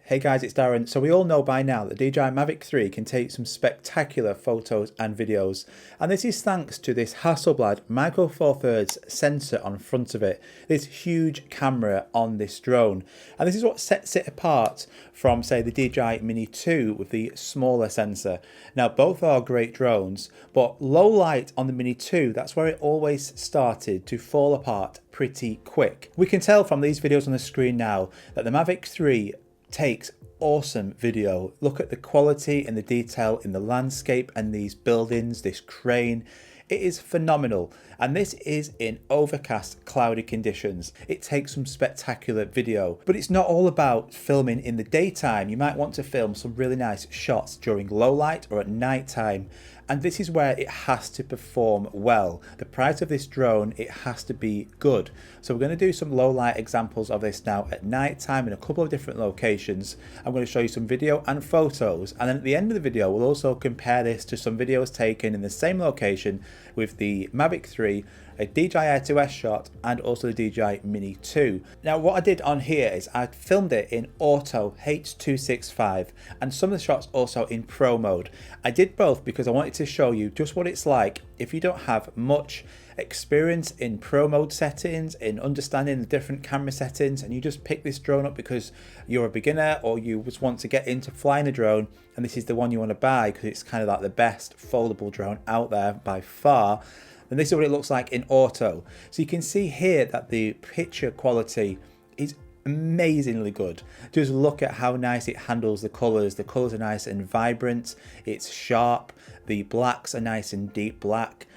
Hey guys, it's Darren. So we all know by now that DJI Mavic 3 can take some spectacular photos and videos, and this is thanks to this Hasselblad Micro Four Thirds sensor on front of it, this huge camera on this drone. And this is what sets it apart from, say, the DJI MINI 2 with the smaller sensor. Now both are great drones, but low light on the MINI 2, that's where it always started to fall apart pretty quick. We can tell from these videos on the screen now that the Mavic 3 takes awesome video. Look at the quality and the detail in the landscape and these buildings, this crane. It is phenomenal, and this is in overcast, cloudy conditions. It takes some spectacular video, but it's not all about filming in the daytime. You might want to film some really nice shots during low light or at night time, and this is where it has to perform well. The price of this drone, it has to be good. So we're going to do some low light examples of this now at night time in a couple of different locations. I'm going to show you some video and photos, and then at the end of the video we'll also compare this to some videos taken in the same location with the Mavic 3, a DJI AIR2s shot, and also the DJI MINI 2. Now what I did on here is I filmed it in auto H.265 and some of the shots also in pro mode. I did both because I wanted to show you just what it's like if you don't have much experience in pro mode settings, in understanding the different camera settings, and you just pick this drone up because you're a beginner or you just want to get into flying a drone and this is the one you want to buy because it's kind of like the best foldable drone out there by far. And this is what it looks like in auto. So you can see here that the picture quality is amazingly good. Just look at how nice it handles the colors. The colors are nice and vibrant. It's sharp. The blacks are nice and deep black.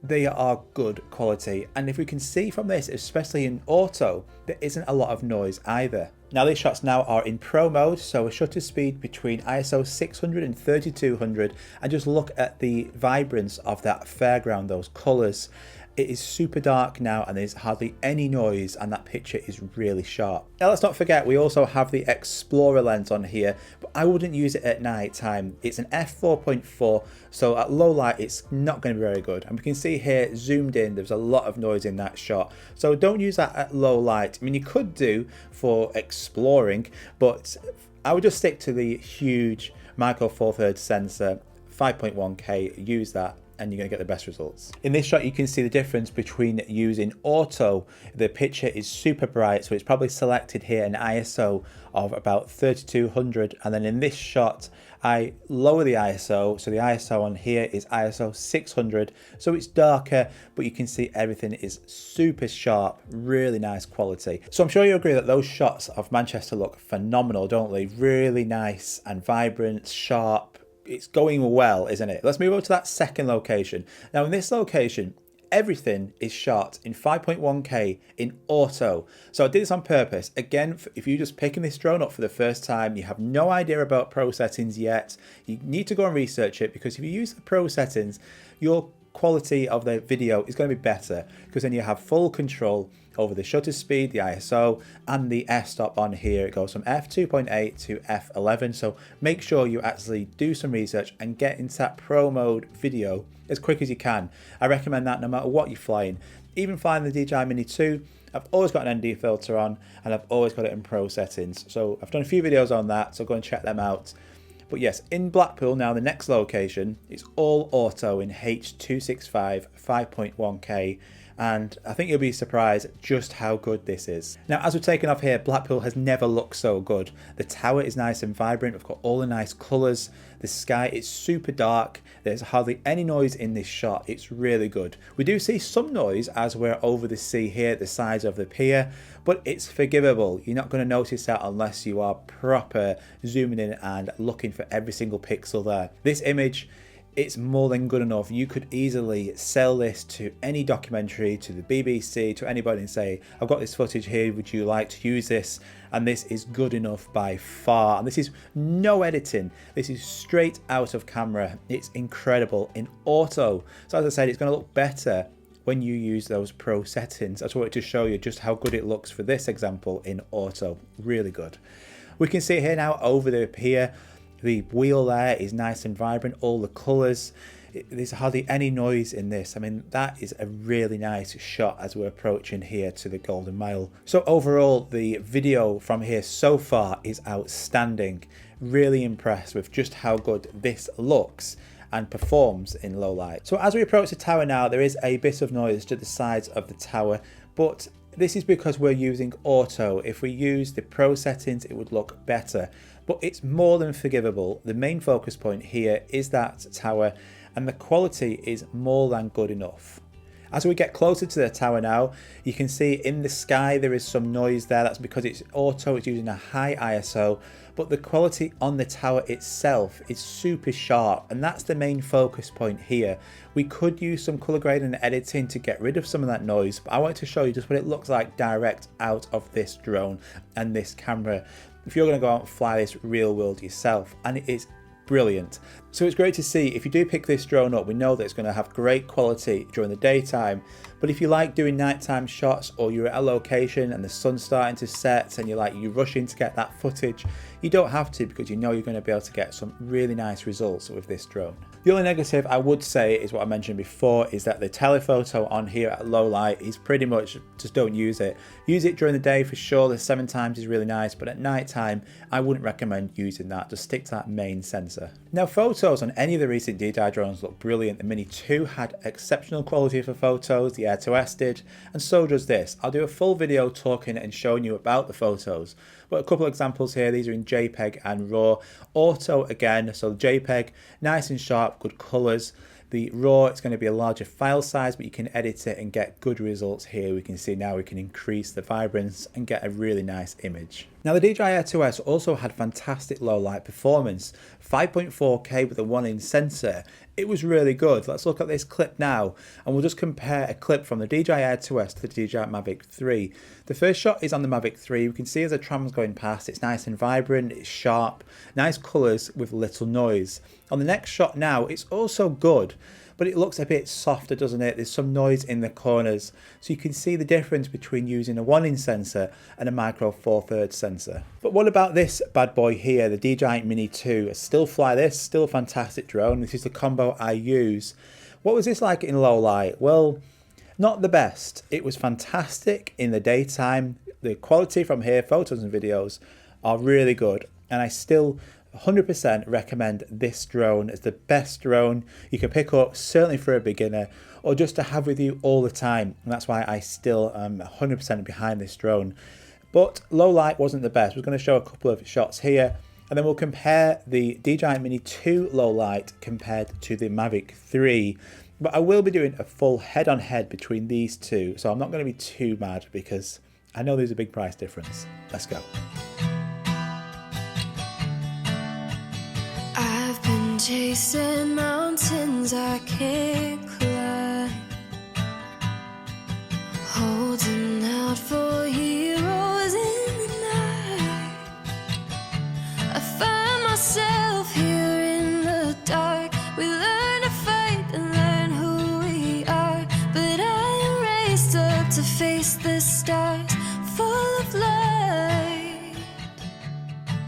They are good quality, and if we can see from this, especially in auto, there isn't a lot of noise either. Now these shots now are in pro mode, so a shutter speed between ISO 600 and 3200, and just look at the vibrance of that fairground, those colors. It is super dark now and there's hardly any noise, and that picture is really sharp. Now let's not forget we also have the Explorer lens on here, but I wouldn't use it at night time. It's an f4.4, so at low light it's not going to be very good. And we can see here zoomed in, there's a lot of noise in that shot, so don't use that at low light. I mean, you could do for exploring, but I would just stick to the huge Micro Four Thirds sensor, 5.1K, use that, and you're going to get the best results. In this shot you can see the difference between using auto. The picture is super bright, so it's probably selected here an ISO of about 3200, and then in this shot I lower the ISO, so the ISO on here is ISO 600, so it's darker, but you can see everything is super sharp, really nice quality. So I'm sure you agree that those shots of Manchester look phenomenal, don't they? Really nice and vibrant, sharp. It's going well, isn't it? Let's move over to that second location. Now in this location, everything is shot in 5.1K in auto. So I did this on purpose. Again, if you're just picking this drone up for the first time, you have no idea about pro settings yet, you need to go and research it, because if you use the pro settings, your quality of the video is going to be better, because then you have full control over the shutter speed, the ISO, and the f-stop on here. It goes from f2.8 to f11, so make sure you actually do some research and get into that pro mode video as quick as you can. I recommend that no matter what you're flying. Even flying the DJI MINI 2, I've always got an ND filter on, and I've always got it in pro settings. So I've done a few videos on that, so go and check them out. But yes, in Blackpool now, the next location, it's all auto in H.265 5.1K, and I think you'll be surprised just how good this is. Now as we're taking off here, Blackpool has never looked so good. The tower is nice and vibrant, we've got all the nice colours, the sky is super dark, there's hardly any noise in this shot, it's really good. We do see some noise as we're over the sea here at the sides of the pier, but it's forgivable. You're not going to notice that unless you are proper zooming in and looking for every single pixel there. This image, it's more than good enough. You could easily sell this to any documentary, to the BBC, to anybody, and say, I've got this footage here, would you like to use this? And this is good enough by far. And this is no editing. This is straight out of camera. It's incredible in auto. So as I said, it's going to look better when you use those pro settings. I just wanted to show you just how good it looks for this example in auto. Really good. We can see here now over the pier, the wheel there is nice and vibrant, all the colours. There's hardly any noise in this. I mean, that is a really nice shot as we're approaching here to the Golden Mile. So overall, the video from here so far is outstanding. Really impressed with just how good this looks and performs in low light. So as we approach the tower now, there is a bit of noise to the sides of the tower, but this is because we're using auto. If we use the pro settings, it would look better, but it's more than forgivable. The main focus point here is that tower, and the quality is more than good enough. As we get closer to the tower now, you can see in the sky there is some noise there. That's because it's auto, it's using a high ISO, but the quality on the tower itself is super sharp, and that's the main focus point here. We could use some color grading and editing to get rid of some of that noise, but I wanted to show you just what it looks like direct out of this drone and this camera if you're going to go out and fly this real world yourself, and it is brilliant. So it's great to see. If you do pick this drone up, we know that it's going to have great quality during the daytime, but if you like doing nighttime shots, or you're at a location and the sun's starting to set and you're rushing to get that footage, you don't have to, because you know you're going to be able to get some really nice results with this drone. The only negative I would say is what I mentioned before, is that the telephoto on here at low light is pretty much just don't use it. Use it during the day for sure, the 7x is really nice, but at night time I wouldn't recommend using that. Just stick to that main sensor. Now, photos on any of the recent DJI drones look brilliant. The Mini 2 had exceptional quality for photos, the Air2s did, and so does this. I'll do a full video talking and showing you about the photos, but a couple of examples here. These are in JPEG and RAW. Auto again, so JPEG, nice and sharp, good colors. The RAW, it's going to be a larger file size, but you can edit it and get good results here. We can see now we can increase the vibrance and get a really nice image. Now, the DJI Air2s also had fantastic low light performance, 5.4K with a 1-inch sensor. It was really good. Let's look at this clip now, and we'll just compare a clip from the DJI Air2s to the DJI Mavic 3. The first shot is on the Mavic 3. We can see as a tram's going past, it's nice and vibrant, it's sharp, nice colors with little noise. On the next shot now, it's also good, but it looks a bit softer, doesn't it? There's some noise in the corners. So you can see the difference between using a 1-inch sensor and a micro 4/3 sensor. But what about this bad boy here, the DJI Mini 2? I still fly this, still a fantastic drone. This is the combo I use. What was this like in low light? Well, not the best. It was fantastic in the daytime. The quality from here, photos and videos, are really good, and I still 100% recommend this drone as the best drone you can pick up, certainly for a beginner, or just to have with you all the time. And that's why I still am 100% behind this drone. But low light wasn't the best. We're going to show a couple of shots here, and then we'll compare the DJI Mini 2 low light compared to the Mavic 3. But I will be doing a full head-on-head between these two, so I'm not going to be too mad, because I know there's a big price difference. Let's go. Chasing mountains I can't climb, holding out for heroes in the night. I find myself here in the dark. We learn to fight and learn who we are, but I am raised up to face the stars, full of light.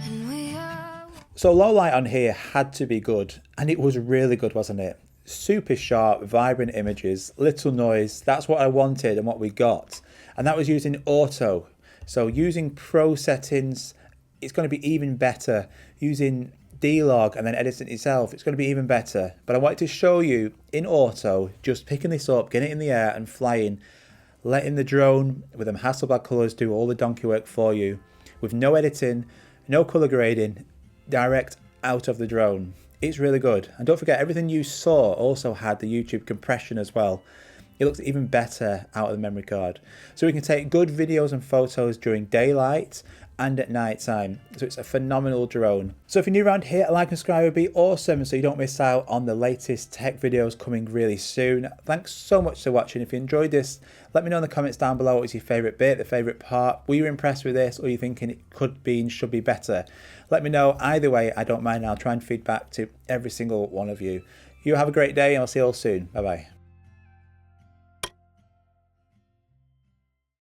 And we are... So low light on here had to be good, and it was really good, wasn't it? Super sharp, vibrant images, little noise. That's what I wanted and what we got. And that was using auto. So using pro settings, it's going to be even better. Using D-Log and then editing it itself, it's going to be even better. But I wanted to show you in auto, just picking this up, getting it in the air and flying, letting the drone with them Hasselblad colors do all the donkey work for you, with no editing, no color grading, direct out of the drone. It's really good. And don't forget, everything you saw also had the YouTube compression as well. It looks even better out of the memory card. So we can take good videos and photos during daylight and at night time. So it's a phenomenal drone. So if you're new around here, a like and subscribe would be awesome, so you don't miss out on the latest tech videos coming really soon. Thanks so much for watching. If you enjoyed this, let me know in the comments down below what was your favourite bit, the favourite part. Were you impressed with this, or are you thinking it could be and should be better? Let me know. Either way, I don't mind. I'll try and feed back to every single one of you. You have a great day, and I'll see you all soon. Bye bye.